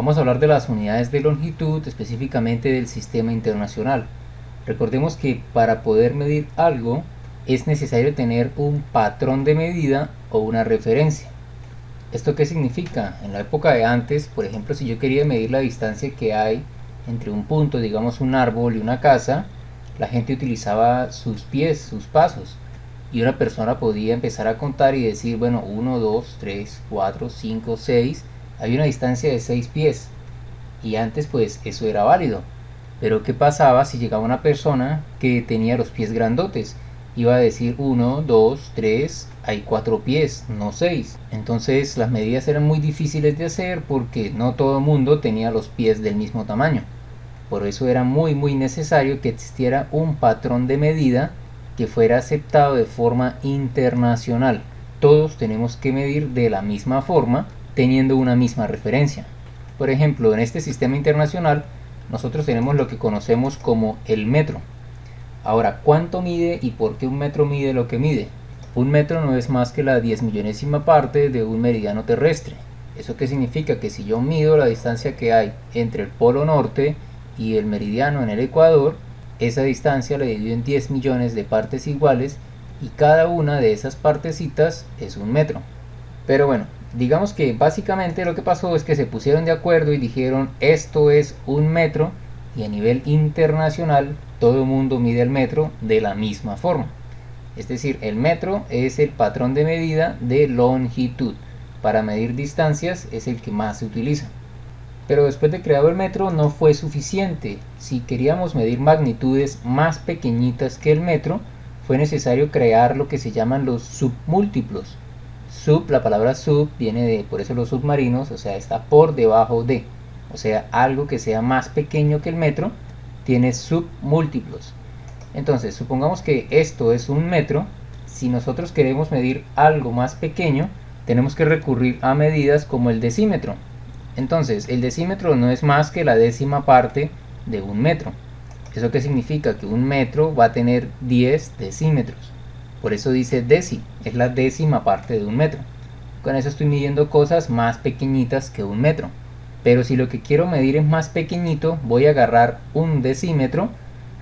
Vamos a hablar de las unidades de longitud, específicamente del sistema internacional. Recordemos que para poder medir algo es necesario tener un patrón de medida o una referencia. ¿Esto qué significa? En la época de antes, por ejemplo, si yo quería medir la distancia que hay entre un punto, digamos un árbol y una casa, la gente utilizaba sus pies, sus pasos, y una persona podía empezar a contar y decir, bueno, 1, 2, 3, 4, 5, 6, hay una distancia de 6 pies, y antes pues eso era válido. Pero ¿qué pasaba si llegaba una persona que tenía los pies grandotes? Iba a decir 1, 2, 3, hay 4 pies, no 6. Entonces las medidas eran muy difíciles de hacer porque no todo el mundo tenía los pies del mismo tamaño. Por eso era muy necesario que existiera un patrón de medida que fuera aceptado de forma internacional. Todos tenemos que medir de la misma forma, teniendo una misma referencia. Por ejemplo, en este sistema internacional nosotros tenemos lo que conocemos como el metro. Ahora, ¿cuánto mide y por qué un metro mide lo que mide? Un metro no es más que la 10.000.000ª parte de un meridiano terrestre. ¿Eso qué significa? Que si yo mido la distancia que hay entre el polo norte y el meridiano en el ecuador, esa distancia la divido en 10 millones de partes iguales y cada una de esas partecitas es un metro. Pero bueno, digamos que básicamente lo que pasó es que se pusieron de acuerdo y dijeron esto es un metro, y a nivel internacional todo el mundo mide el metro de la misma forma. Es decir, el metro es el patrón de medida de longitud. Para medir distancias es el que más se utiliza. Pero después de creado el metro no fue suficiente. Si queríamos medir magnitudes más pequeñitas que el metro, fue necesario crear lo que se llaman los submúltiplos. La palabra sub viene de, por eso los submarinos, o sea, está por debajo de. O sea, algo que sea más pequeño que el metro tiene submúltiplos. Entonces, supongamos que esto es un metro. Si nosotros queremos medir algo más pequeño, tenemos que recurrir a medidas como el decímetro. Entonces, el decímetro no es más que la décima parte de un metro. ¿Eso qué significa? Que un metro va a tener 10 decímetros. Por eso dice deci, es la décima parte de un metro. Con eso estoy midiendo cosas más pequeñitas que un metro. Pero si lo que quiero medir es más pequeñito, voy a agarrar un decímetro,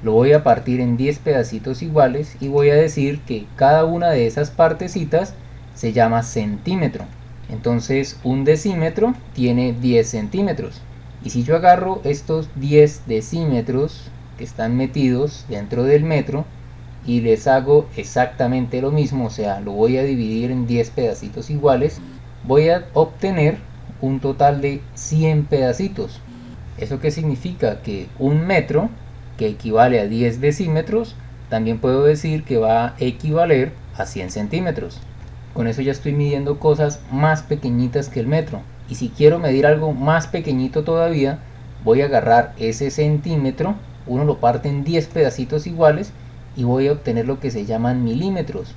lo voy a partir en 10 pedacitos iguales y voy a decir que cada una de esas partecitas se llama centímetro. Entonces un decímetro tiene 10 centímetros. Y si yo agarro estos 10 decímetros que están metidos dentro del metro y les hago exactamente lo mismo, o sea, lo voy a dividir en 10 pedacitos iguales, voy a obtener un total de 100 pedacitos. ¿Eso qué significa? Que un metro, que equivale a 10 decímetros, también puedo decir que va a equivaler a 100 centímetros. Con eso ya estoy midiendo cosas más pequeñitas que el metro. Y si quiero medir algo más pequeñito todavía, voy a agarrar ese centímetro, uno lo parte en 10 pedacitos iguales y voy a obtener lo que se llaman milímetros.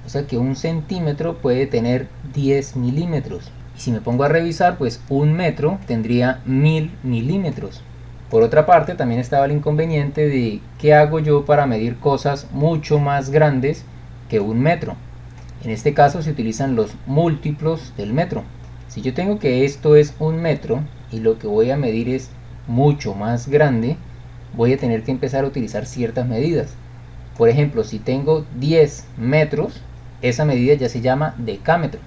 O sea que un centímetro puede tener 10 milímetros. Y si me pongo a revisar, pues un metro tendría 1000 milímetros. Por otra parte, también estaba el inconveniente de qué hago yo para medir cosas mucho más grandes que un metro. En este caso se utilizan los múltiplos del metro. Si yo tengo que esto es un metro y lo que voy a medir es mucho más grande, voy a tener que empezar a utilizar ciertas medidas. Por ejemplo, si tengo 10 metros, esa medida ya se llama decámetro.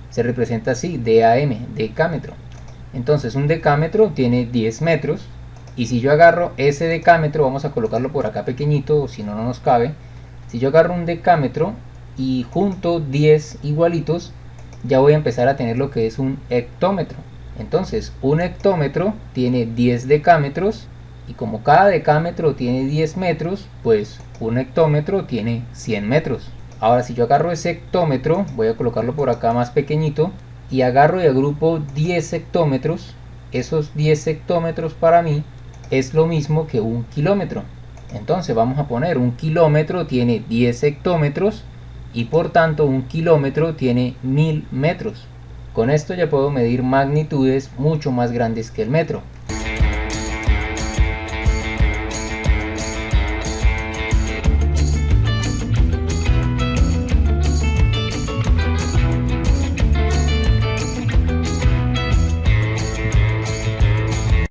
Se representa así, DAM, decámetro. Entonces un decámetro tiene 10 metros. Y si yo agarro ese decámetro, vamos a colocarlo por acá pequeñito, si no, no nos cabe. Si yo agarro un decámetro y junto 10 igualitos, ya voy a empezar a tener lo que es un hectómetro. Entonces un hectómetro tiene 10 decámetros y como cada decámetro tiene 10 metros, pues un hectómetro tiene 100 metros. Ahora si yo agarro ese hectómetro, voy a colocarlo por acá más pequeñito, y agarro y agrupo 10 hectómetros, esos 10 hectómetros para mí es lo mismo que un kilómetro. Entonces vamos a poner un kilómetro tiene 10 hectómetros y por tanto un kilómetro tiene 1000 metros. Con esto ya puedo medir magnitudes mucho más grandes que el metro.